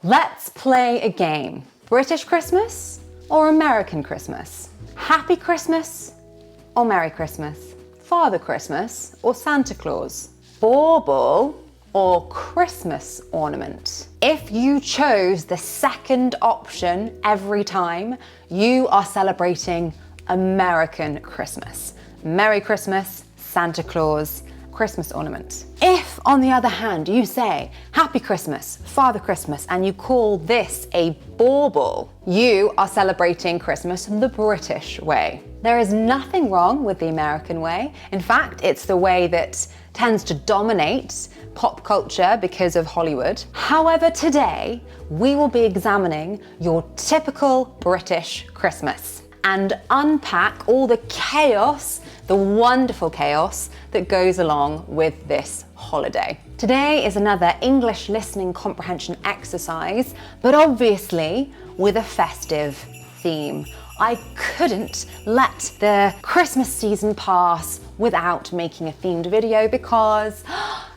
Let's play a game. British Christmas or American Christmas? Happy Christmas or Merry Christmas? Father Christmas or Santa Claus? Bauble or Christmas ornament? If you chose the second option every time, you are celebrating American Christmas. Merry Christmas, Santa Claus, Christmas ornament. If, on the other hand, you say Happy Christmas, Father Christmas, and you call this a bauble, you are celebrating Christmas the British way. There is nothing wrong with the American way. In fact, it's the way that tends to dominate pop culture because of Hollywood. However, today we will be examining your typical British Christmas and unpack all the chaos, the wonderful chaos that goes along with this holiday. Today is another English listening comprehension exercise, but obviously with a festive theme. I couldn't let the Christmas season pass without making a themed video because,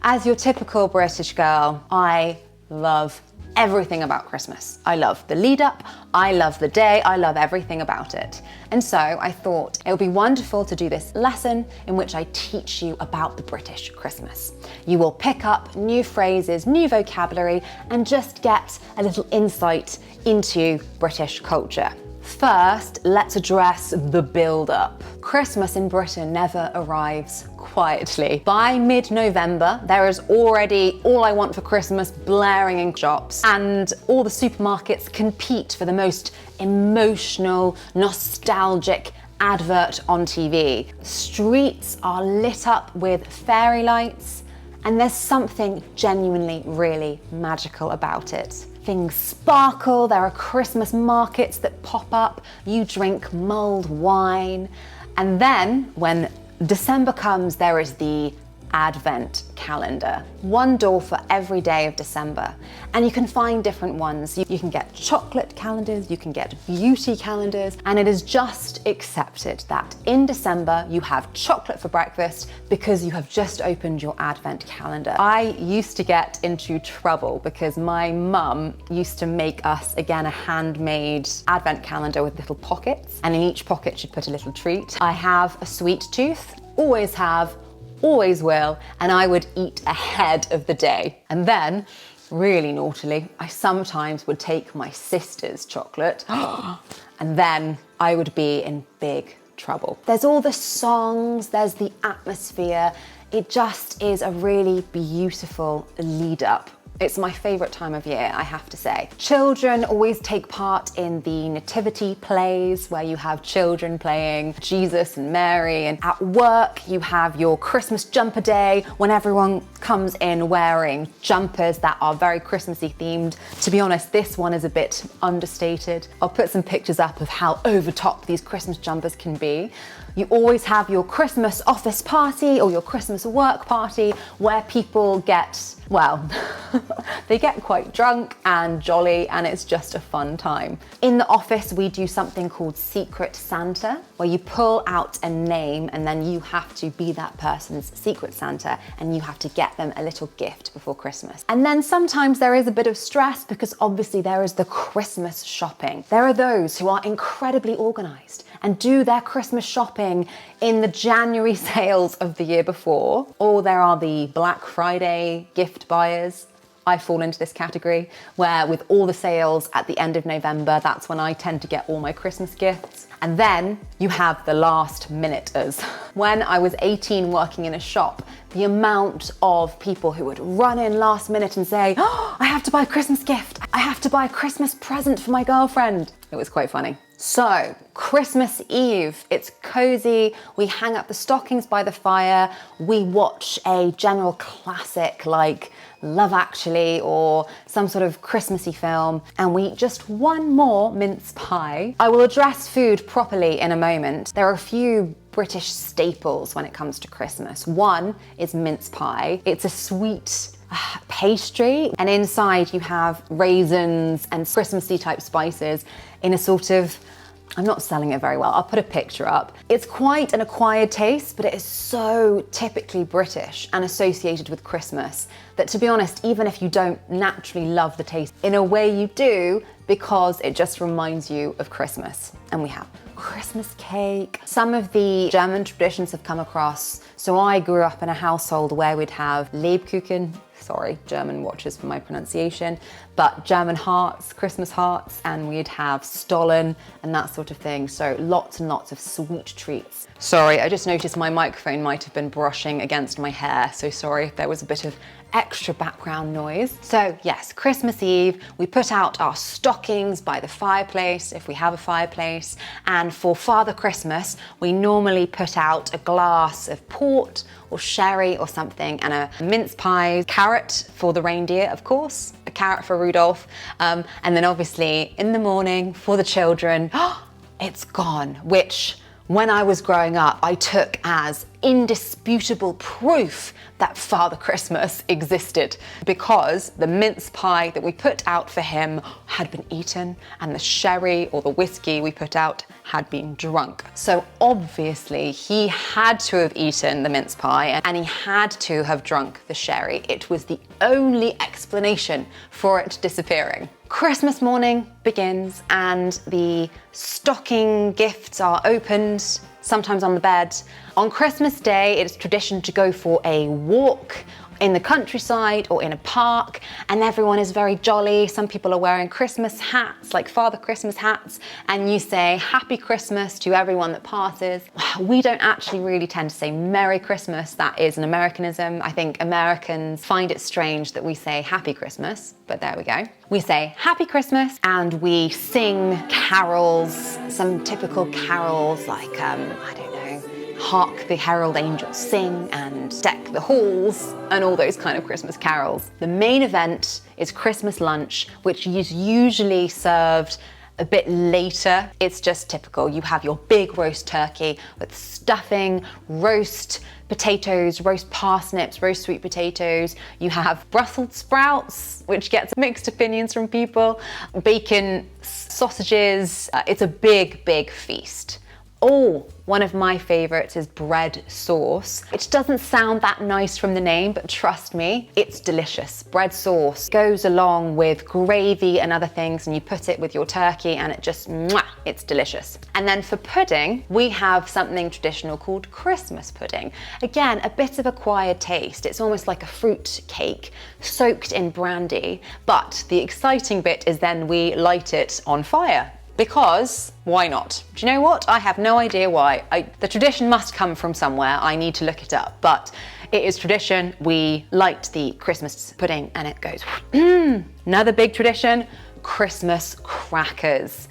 as your typical British girl, I love everything about Christmas. I love the lead up, I love the day, I love everything about it. And so I thought it would be wonderful to do this lesson in which I teach you about the British Christmas. You will pick up new phrases, new vocabulary, and just get a little insight into British culture. First, let's address the build-up. Christmas in Britain never arrives quietly. By mid-November, there is already All I Want for Christmas blaring in shops, and all the supermarkets compete for the most emotional, nostalgic advert on TV. Streets are lit up with fairy lights, and there's something genuinely really magical about it. Things sparkle, there are Christmas markets that pop up, you drink mulled wine, and then when December comes, there is the Advent calendar. One door for every day of December. And you can find different ones. You can get chocolate calendars, you can get beauty calendars, and it is just accepted that in December you have chocolate for breakfast because you have just opened your Advent calendar. I used to get into trouble because my mum used to make us, again, a handmade Advent calendar with little pockets, and in each pocket she'd put a little treat. I have a sweet tooth, always have, always will, and I would eat ahead of the day. And then, really naughtily, I sometimes would take my sister's chocolate and then I would be in big trouble. There's all the songs, there's the atmosphere. It just is a really beautiful lead up. It's my favourite time of year, I have to say. Children always take part in the nativity plays where you have children playing Jesus and Mary, and at work you have your Christmas jumper day when everyone comes in wearing jumpers that are very Christmassy themed. To be honest, this one is a bit understated. I'll put some pictures up of how over top these Christmas jumpers can be. You always have your Christmas office party or your Christmas work party where people get, well, they get quite drunk and jolly, and it's just a fun time. In the office, we do something called Secret Santa, where you pull out a name and then you have to be that person's Secret Santa and you have to get them a little gift before Christmas. And then sometimes there is a bit of stress because obviously there is the Christmas shopping. There are those who are incredibly organized and do their Christmas shopping in the January sales of the year before, or there are the Black Friday gift buyers. I fall into this category where with all the sales at the end of November, that's when I tend to get all my Christmas gifts. And then you have the last minuters. When I was 18 working in a shop, the amount of people who would run in last minute and say, oh, I have to buy a Christmas gift. I have to buy a Christmas present for my girlfriend. It was quite funny. So, Christmas Eve, it's cozy, we hang up the stockings by the fire, we watch a general classic like Love Actually or some sort of Christmassy film, and we eat just one more mince pie. I will address food properly in a moment. There are a few British staples when it comes to Christmas. One is mince pie. It's a sweet pastry, and inside you have raisins and Christmassy type spices in a sort of I'm not selling it very well. I'll put a picture up. It's quite an acquired taste, but it is so typically British and associated with Christmas that, to be honest, even if you don't naturally love the taste, in a way you do, because it just reminds you of Christmas. And we have Christmas cake. Some of the German traditions have come across. So I grew up in a household where we'd have Lebkuchen, sorry, German watches for my pronunciation, but German hearts, Christmas hearts, and we'd have Stollen and that sort of thing. So lots and lots of sweet treats. Sorry, I just noticed my microphone might have been brushing against my hair, so sorry if there was a bit of extra background noise. So yes, Christmas Eve, we put out our stockings by the fireplace, if we have a fireplace, and for Father Christmas, we normally put out a glass of port or sherry or something, and a mince pie, carrot for the reindeer, of course, a carrot for Rudolph, and then obviously in the morning for the children, it's gone, which when I was growing up, I took as indisputable proof that Father Christmas existed, because the mince pie that we put out for him had been eaten and the sherry or the whiskey we put out had been drunk. So obviously he had to have eaten the mince pie and he had to have drunk the sherry. It was the only explanation for it disappearing. Christmas morning begins and the stocking gifts are opened, sometimes on the bed. On Christmas Day, it's tradition to go for a walk in the countryside or in a park, and everyone is very jolly. Some people are wearing Christmas hats, like Father Christmas hats, and you say Happy Christmas to everyone that passes. We don't actually really tend to say Merry Christmas. That is an Americanism. I think Americans find it strange that we say Happy Christmas, but there we go. We say Happy Christmas and we sing carols, some typical carols like, I don't know, Hark the Herald Angels Sing and Deck the Halls and all those kind of Christmas carols. The main event is Christmas lunch, which is usually served a bit later. It's just typical. You have your big roast turkey with stuffing, roast potatoes, roast parsnips, roast sweet potatoes. You have Brussels sprouts, which gets mixed opinions from people, bacon, sausages. It's a big, big feast. Oh, one of my favorites is bread sauce, which doesn't sound that nice from the name, but trust me, it's delicious. Bread sauce goes along with gravy and other things, and you put it with your turkey and it just, mwah, it's delicious. And then for pudding, we have something traditional called Christmas pudding. Again, a bit of acquired taste. It's almost like a fruit cake soaked in brandy, but the exciting bit is then we light it on fire. Because why not? Do you know what? I have no idea why. The tradition must come from somewhere. I need to look it up, but it is tradition. We light the Christmas pudding and it goes, Another big tradition, Christmas crackers.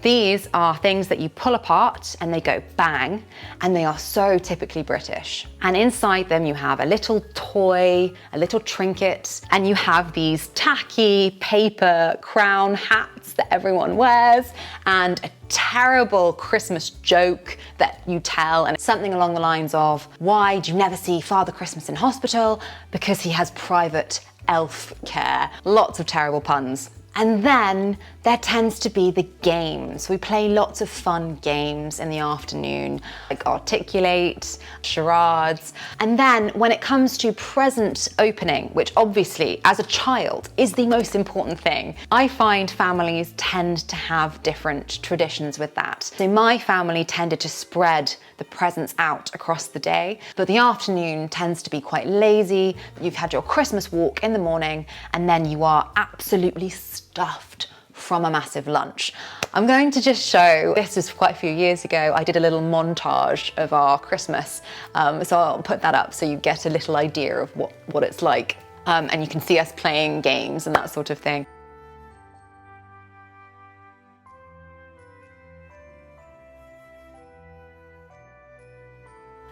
These are things that you pull apart and they go bang, and they are so typically British. And inside them you have a little toy, a little trinket, and you have these tacky paper crown hats that everyone wears, and a terrible Christmas joke that you tell, and it's something along the lines of, why do you never see Father Christmas in hospital? Because he has private elf care. Lots of terrible puns. And then there tends to be the games. We play lots of fun games in the afternoon, like articulate, charades. And then when it comes to present opening, which obviously as a child is the most important thing, I find families tend to have different traditions with that. So my family tended to spread the presents out across the day, but the afternoon tends to be quite lazy. You've had your Christmas walk in the morning, and then you are absolutely stuffed from a massive lunch. I'm going to just show, this was quite a few years ago, I did a little montage of our Christmas, so I'll put that up so you get a little idea of what it's like, and you can see us playing games and that sort of thing.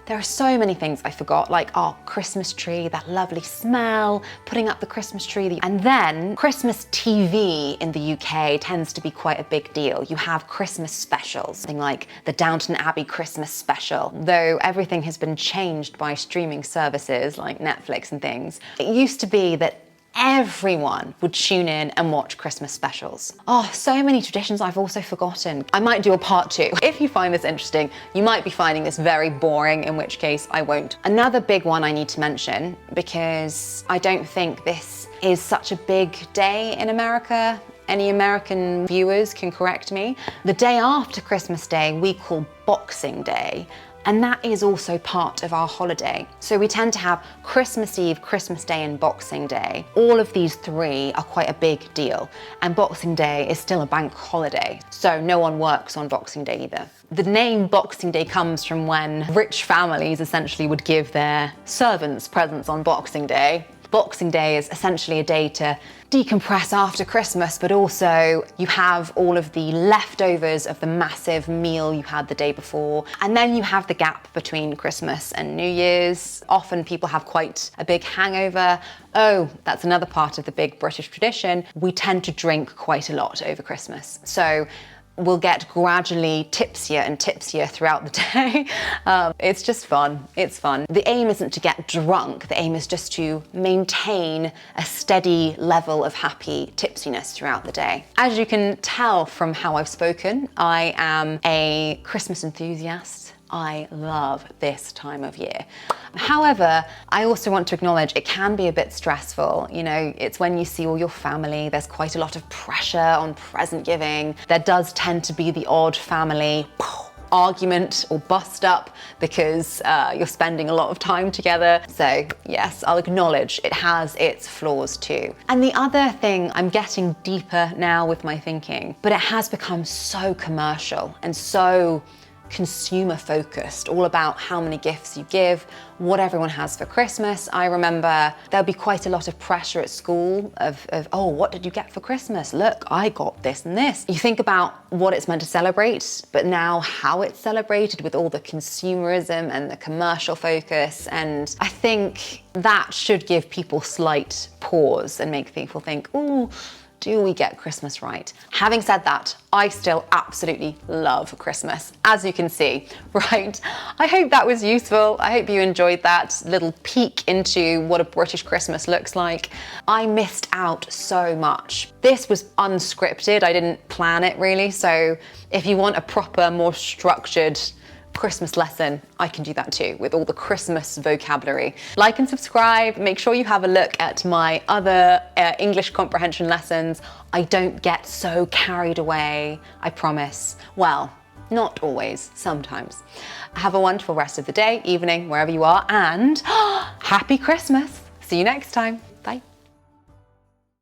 There are so many things I forgot, like our Christmas tree, that lovely smell, putting up the Christmas tree. And then Christmas TV in the UK tends to be quite a big deal. You have Christmas specials, something like the Downton Abbey Christmas special, though everything has been changed by streaming services like Netflix and things. It used to be that everyone would tune in and watch Christmas specials. Oh, so many traditions I've also forgotten. I might do a part 2. If you find this interesting, you might be finding this very boring, in which case I won't. Another big one I need to mention, because I don't think this is such a big day in America. Any American viewers can correct me. The day after Christmas Day, we call Boxing Day. And that is also part of our holiday. So we tend to have Christmas Eve, Christmas Day, and Boxing Day. All of these three are quite a big deal. And Boxing Day is still a bank holiday, so no one works on Boxing Day either. The name Boxing Day comes from when rich families essentially would give their servants presents on Boxing Day. Boxing Day is essentially a day to decompress after Christmas, but also you have all of the leftovers of the massive meal you had the day before. And then you have the gap between Christmas and New Year's. Often people have quite a big hangover. Oh, that's another part of the big British tradition. We tend to drink quite a lot over Christmas. So we'll get gradually tipsier and tipsier throughout the day. It's just fun, it's fun. The aim isn't to get drunk, the aim is just to maintain a steady level of happy tipsiness throughout the day. As you can tell from how I've spoken, I am a Christmas enthusiast. I love this time of year. However, I also want to acknowledge it can be a bit stressful. You know, it's when you see all your family, there's quite a lot of pressure on present giving. There does tend to be the odd family argument or bust up because you're spending a lot of time together. So yes, I'll acknowledge it has its flaws too. And the other thing, I'm getting deeper now with my thinking, but it has become so commercial and so consumer focused, all about how many gifts you give, what everyone has for Christmas. I remember there'll be quite a lot of pressure at school of oh, what did you get for Christmas? Look, I got this and this. You think about what it's meant to celebrate, but now how it's celebrated with all the consumerism and the commercial focus. And I think that should give people slight pause and make people think, ooh, do we get Christmas right? Having said that, I still absolutely love Christmas, as you can see, right? I hope that was useful. I hope you enjoyed that little peek into what a British Christmas looks like. I missed out so much. This was unscripted. I didn't plan it really. So if you want a proper, more structured Christmas lesson, I can do that too, with all the Christmas vocabulary. Like and subscribe, make sure you have a look at my other English comprehension lessons. I don't get so carried away, I promise. Well, not always, sometimes. Have a wonderful rest of the day, evening, wherever you are, and happy Christmas. See you next time.